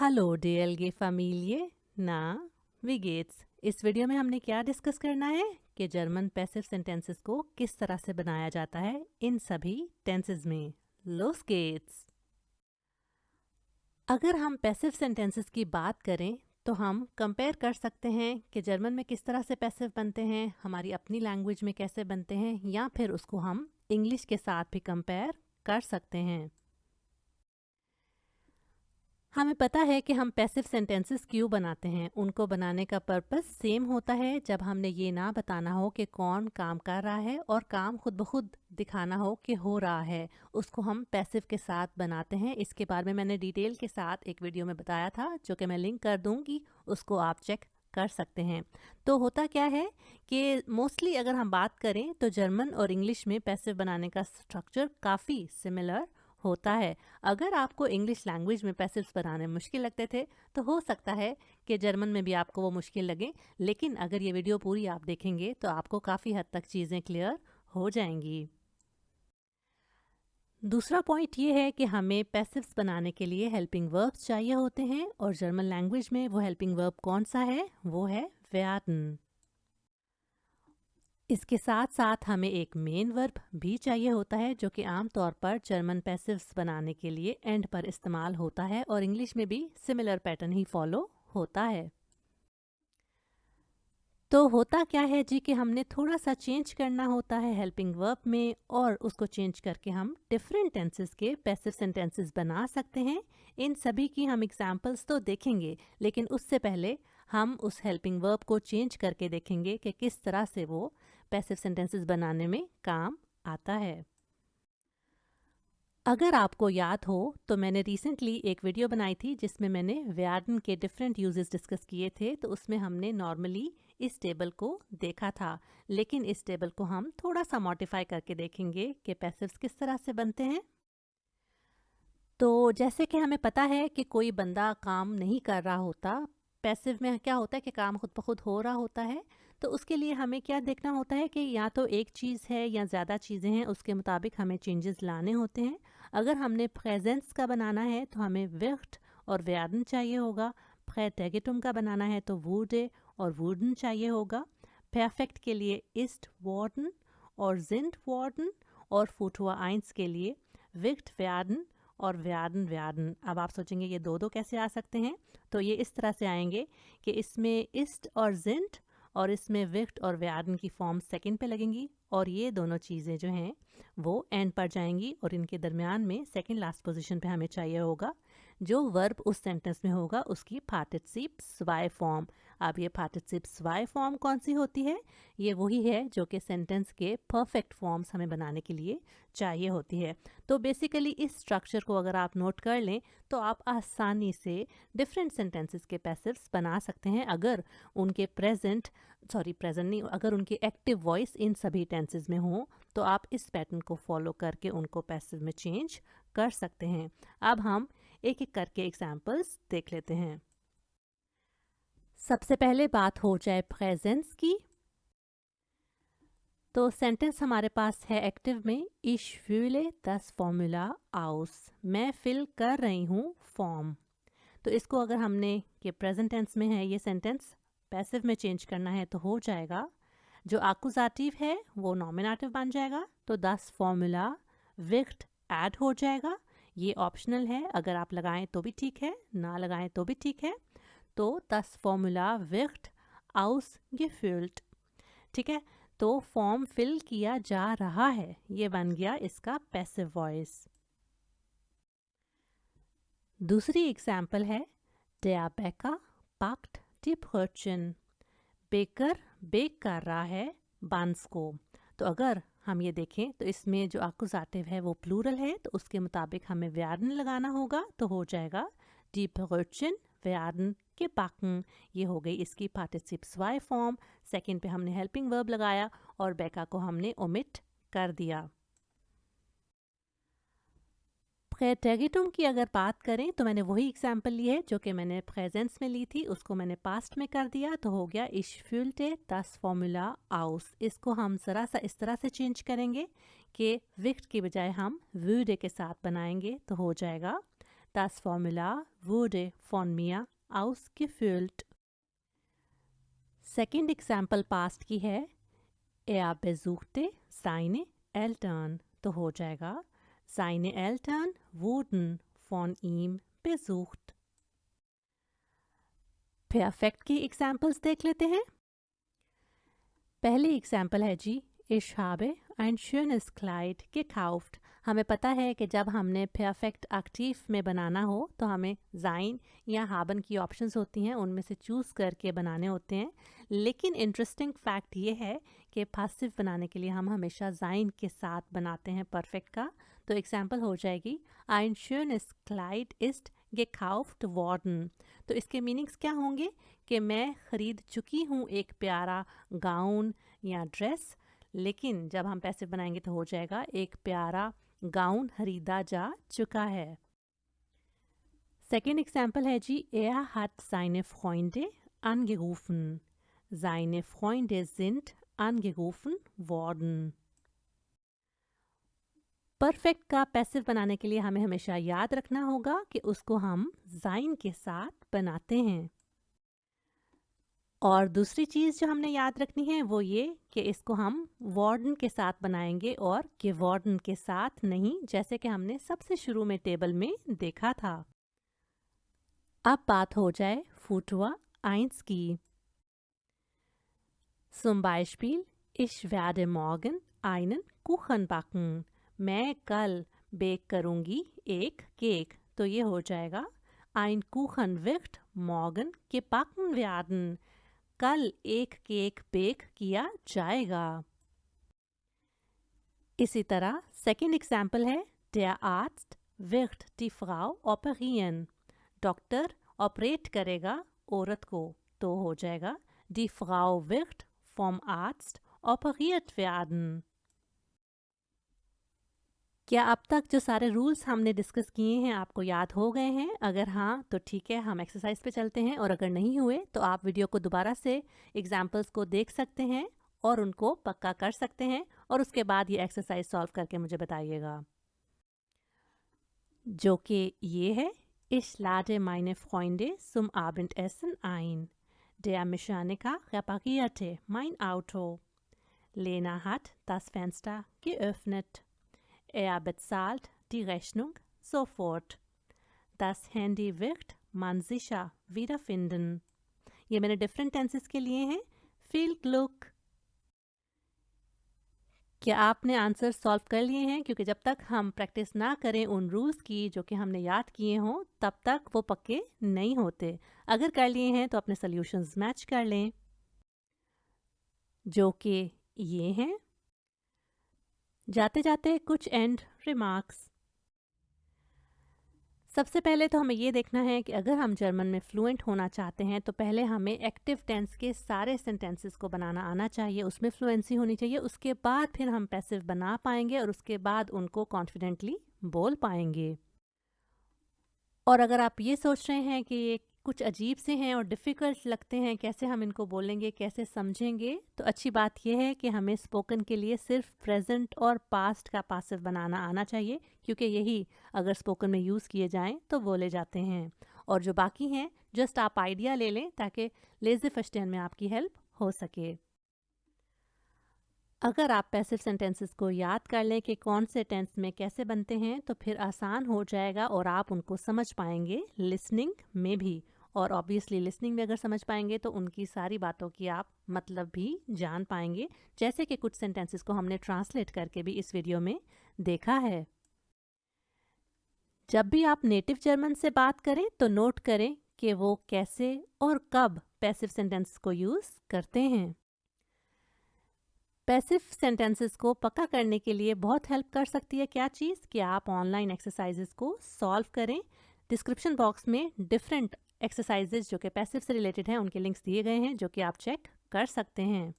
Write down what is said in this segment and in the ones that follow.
Hello DLG फैमिलिए ना widgets. इस video में हमने क्या डिस्कस करना है कि जर्मन पैसिव सेंटेंसेस को किस तरह से बनाया जाता है इन सभी टेंसेस में। लोस गेट्स। अगर हम पैसिव सेंटेंसेस की बात करें तो हम कंपेयर कर सकते हैं कि जर्मन में किस तरह से पैसिव बनते हैं, हमारी अपनी लैंग्वेज में कैसे बनते हैं, या फिर उसको हम इंग्लिश के साथ भी कंपेयर कर सकते हैं। हमें पता है कि हम पैसिव सेंटेंसेस क्यों बनाते हैं। उनको बनाने का पर्पस सेम होता है। जब हमने ये ना बताना हो कि कौन काम कर रहा है और काम खुद ब खुद दिखाना हो कि हो रहा है, उसको हम पैसिव के साथ बनाते हैं। इसके बारे में मैंने डिटेल के साथ एक वीडियो में बताया था, जो कि मैं लिंक कर दूंगी, उसको आप चेक कर सकते हैं। तो होता क्या है कि मोस्टली अगर हम बात करें तो जर्मन और इंग्लिश में पैसिव बनाने का स्ट्रक्चर काफ़ी सिमिलर होता है। अगर आपको इंग्लिश लैंग्वेज में पैसिव्स बनाने मुश्किल लगते थे तो हो सकता है कि जर्मन में भी आपको वो मुश्किल लगे, लेकिन अगर ये वीडियो पूरी आप देखेंगे तो आपको काफ़ी हद तक चीज़ें क्लियर हो जाएंगी। दूसरा पॉइंट ये है कि हमें पैसिव्स बनाने के लिए हेल्पिंग वर्ब्स चाहिए होते हैं, और जर्मन लैंग्वेज में वो हेल्पिंग वर्ब कौन सा है? वो है werden। इसके साथ साथ हमें एक मेन वर्ब भी चाहिए होता है, जो कि आमतौर पर जर्मन पैसिव्स बनाने के लिए एंड पर इस्तेमाल होता है, और इंग्लिश में भी सिमिलर पैटर्न ही फॉलो होता है। तो होता क्या है जी कि हमने थोड़ा सा चेंज करना होता है हेल्पिंग वर्ब में, और उसको चेंज करके हम डिफरेंट टेंसेस के पैसिव सेंटेंसेस बना सकते हैं। इन सभी की हम एग्जांपल्स तो देखेंगे, लेकिन उससे पहले हम उस हेल्पिंग वर्ब को चेंज करके देखेंगे कि किस तरह से वो पैसिव सेंटेंसेस बनाने में काम आता है। अगर आपको याद हो तो मैंने रिसेंटली एक वीडियो बनाई थी जिसमें मैंने werden के डिफरेंट यूजेस डिस्कस किए थे। तो उसमें हमने नॉर्मली इस टेबल को देखा था, लेकिन इस टेबल को हम थोड़ा सा मॉडिफाई करके देखेंगे कि पैसिव्स किस तरह से बनते हैं। तो जैसे कि हमें पता है कि कोई बंदा काम नहीं कर रहा होता, पैसिव में क्या होता है कि काम खुद ब खुद हो रहा होता है। तो उसके लिए हमें क्या देखना होता है कि या तो एक चीज़ है या ज़्यादा चीज़ें हैं, उसके मुताबिक हमें चेंजेस लाने होते हैं। अगर हमने प्रेजेंस का बनाना है तो हमें विर्ट और werden चाहिए होगा। प्रेटेगिटुम का बनाना है तो वुडे और वुडन चाहिए होगा। परफेक्ट के लिए इस्ट worden और जिंट worden, और फुटुआ आइंस के लिए विक्ट werden और werden werden। अब आप सोचेंगे ये दो दो कैसे आ सकते हैं? तो ये इस तरह से आएंगे कि इसमें इस्ट और जिंट और इसमें विक्ट और werden की फॉर्म सेकंड पे लगेंगी, और ये दोनों चीज़ें जो हैं वो एंड पर जाएंगी, और इनके दरमियान में सेकंड लास्ट पोजीशन पे हमें चाहिए होगा जो वर्ब उस सेंटेंस में होगा उसकी पार्टिसिप स्वाई फॉर्म। अब ये पार्टिसिप स्वाई फॉर्म कौन सी होती है? ये वही है जो कि सेंटेंस के परफेक्ट फॉर्म्स हमें बनाने के लिए चाहिए होती है। तो बेसिकली इस स्ट्रक्चर को अगर आप नोट कर लें तो आप आसानी से डिफरेंट सेंटेंसेस के पैसिव्स बना सकते हैं, अगर उनके प्रेजेंट नहीं, अगर उनकी एक्टिव वॉइस इन सभी टेंसेस में हो तो आप इस पैटर्न को फॉलो करके उनको पैसिव में चेंज कर सकते हैं। अब हम एक एक करके एग्जाम्पल्स देख लेते हैं। सबसे पहले बात हो जाए प्रेजेंस की, तो सेंटेंस हमारे पास है एक्टिव में ich fühle das Formular aus। मैं फिल कर रही हूँ फॉर्म। तो इसको अगर हमने कि प्रेजेंट टेंस में है ये सेंटेंस, पैसिव में चेंज करना है तो हो जाएगा, जो आकुजाटिव है वो नॉमिनेटिव बन जाएगा, तो das Formular wird ऐड हो जाएगा। ये ऑप्शनल है, अगर आप लगाएं तो भी ठीक है, ना लगाएं तो भी ठीक है। तो das Formular wird ausgefüllt। ठीक है, तो फॉर्म फिल किया जा रहा है, ये बन गया इसका पैसिव वॉइस। दूसरी एग्जाम्पल है der Bäcker backt die Brötchen। Baker bake कर रहा है बंस को। तो अगर हम ये देखें तो इसमें जो आकुजाटिव है वो प्लूरल है, तो उसके मुताबिक हमें werden लगाना होगा, तो हो जाएगा die Brötchen werden gebacken। ये हो गई इसकी पार्टिसिप स्वाई फॉर्म। सेकंड पे हमने हेल्पिंग वर्ब लगाया और बेका को हमने ओमिट कर दिया। प्रेटेगिटुम की अगर बात करें तो मैंने वही एग्जाम्पल ली है जो कि मैंने प्रेजेंस में ली थी, उसको मैंने पास्ट में कर दिया, तो हो गया ich fühlte das Formular aus। इसको हम ज़रा सा इस तरह से चेंज करेंगे कि विक्ट की बजाय हम würde के साथ बनाएंगे, तो हो जाएगा Das Formular wurde von mir ausgefüllt. Second example past की है, Er besuchte seine Eltern, तो हो जाएगा Seine Eltern wurden von ihm besucht. Perfect की एग्जाम्पल्स देख लेते हैं। पहली एग्जाम्पल है जी, Ich habe ein schönes Kleid gekauft. हमें पता है कि जब हमने परफेक्ट एक्टिव में बनाना हो तो हमें sein या haben की ऑप्शंस होती हैं, उनमें से चूज़ करके बनाने होते हैं। लेकिन इंटरेस्टिंग फैक्ट ये है कि पासिव बनाने के लिए हम हमेशा sein के साथ बनाते हैं परफेक्ट का। तो एग्जाम्पल हो जाएगी Ein schönes Kleid ist gekauft worden. तो इसके मीनिंग्स क्या होंगे कि मैं ख़रीद चुकी हूँ एक प्यारा गाउन या ड्रेस, लेकिन जब हम पैसिव बनाएंगे तो हो जाएगा एक प्यारा गाउन खरीदा जा चुका है। सेकेंड एग्जाम्पल है जी, Er hat seine Freunde angerufen. Seine Freunde sind angerufen worden. Perfect का पैसिव बनाने के लिए हमें हमेशा याद रखना होगा कि उसको हम sein के साथ बनाते हैं। और दूसरी चीज़ जो हमने याद रखनी है वो ये कि इसको हम वार्डन के साथ बनाएंगे और geworden के साथ नहीं, जैसे कि हमने सबसे शुरू में टेबल में देखा था। अब बात हो जाए Futur 1 की। Zum Beispiel, ich werde morgen einen Kuchen backen. मैं कल बेक करूँगी एक केक, तो ये हो जाएगा Ein Kuchen wird morgen gebacken werden. कल एक केक बेक किया जाएगा। इसी तरह सेकेंड एग्जाम्पल है, Der Arzt wird die Frau operieren. Doctor operate करेगा औरत को, तो हो जाएगा Die Frau wird vom Arzt operiert werden. क्या अब तक जो सारे रूल्स हमने डिस्कस किए हैं आपको याद हो गए हैं? अगर हाँ तो ठीक है, हम एक्सरसाइज पे चलते हैं, और अगर नहीं हुए तो आप वीडियो को दोबारा से एग्जाम्पल्स को देख सकते हैं और उनको पक्का कर सकते हैं, और उसके बाद ये एक्सरसाइज सॉल्व करके मुझे बताइएगा, जो कि ये है, Ich lade meine Freunde zum Abendessen ein. Der Mechaniker reparierte mein Auto. Lena hat das Fenster geöffnet. Er bezahlt die Rechnung sofort. Das Handy wird man sicher wiederfinden. ये मैंने डिफरेंट टेंसेस के लिए हैं। Viel Glück. क्या आपने answer solve कर लिए हैं? क्योंकि जब तक हम प्रैक्टिस ना करें उन रूल्स की जो कि हमने याद किए हों, तब तक वो पक्के नहीं होते। अगर कर लिए हैं तो अपने सॉल्यूशंस मैच कर लें, जो कि ये हैं। जाते जाते कुछ एंड रिमार्क्स। सबसे पहले तो हमें ये देखना है कि अगर हम जर्मन में फ्लुएंट होना चाहते हैं तो पहले हमें एक्टिव टेंस के सारे सेंटेंसेस को बनाना आना चाहिए, उसमें फ्लुएंसी होनी चाहिए। उसके बाद फिर हम पैसिव बना पाएंगे और उसके बाद उनको कॉन्फिडेंटली बोल पाएंगे। और अगर आप ये सोच रहे हैं कि ये कुछ अजीब से हैं और डिफ़िकल्ट लगते हैं, कैसे हम इनको बोलेंगे, कैसे समझेंगे, तो अच्छी बात यह है कि हमें स्पोकन के लिए सिर्फ प्रेजेंट और पास्ट का पासिव बनाना आना चाहिए, क्योंकि यही अगर स्पोकन में यूज़ किए जाएं तो बोले जाते हैं। और जो बाकी हैं जस्ट आप आइडिया ले लें ताकि लेज़ी फर्स्टर्न में आपकी हेल्प हो सके। अगर आप पैसिव सेंटेंसेस को याद कर लें कि कौन से टेंस में कैसे बनते हैं तो फिर आसान हो जाएगा और आप उनको समझ पाएंगे लिसनिंग में भी। और ऑब्वियसली लिसनिंग में अगर समझ पाएंगे तो उनकी सारी बातों की आप मतलब भी जान पाएंगे, जैसे कि कुछ सेंटेंसेस को हमने ट्रांसलेट करके भी इस वीडियो में देखा है। जब भी आप नेटिव जर्मन से बात करें तो नोट करें कि वो कैसे और कब पैसिव सेंटेंस को यूज़ करते हैं। पैसिव सेंटेंसेस को पक्का करने के लिए बहुत हेल्प कर सकती है क्या चीज़, कि आप ऑनलाइन एक्सरसाइजेस को सॉल्व करें। डिस्क्रिप्शन बॉक्स में डिफरेंट एक्सरसाइजेस जो कि पैसिव से रिलेटेड हैं उनके लिंक्स दिए गए हैं, जो कि आप चेक कर सकते हैं।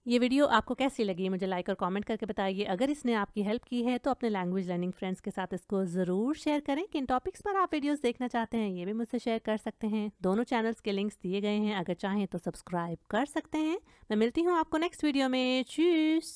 ये वीडियो आपको कैसी लगी मुझे लाइक और कमेंट करके बताइए। अगर इसने आपकी हेल्प की है तो अपने लैंग्वेज लर्निंग फ्रेंड्स के साथ इसको ज़रूर शेयर करें। किन टॉपिक्स पर आप वीडियोस देखना चाहते हैं ये भी मुझसे शेयर कर सकते हैं। दोनों चैनल्स के लिंक्स दिए गए हैं, अगर चाहें तो सब्सक्राइब कर सकते हैं। मैं मिलती हूँ आपको नेक्स्ट वीडियो में। चीज़।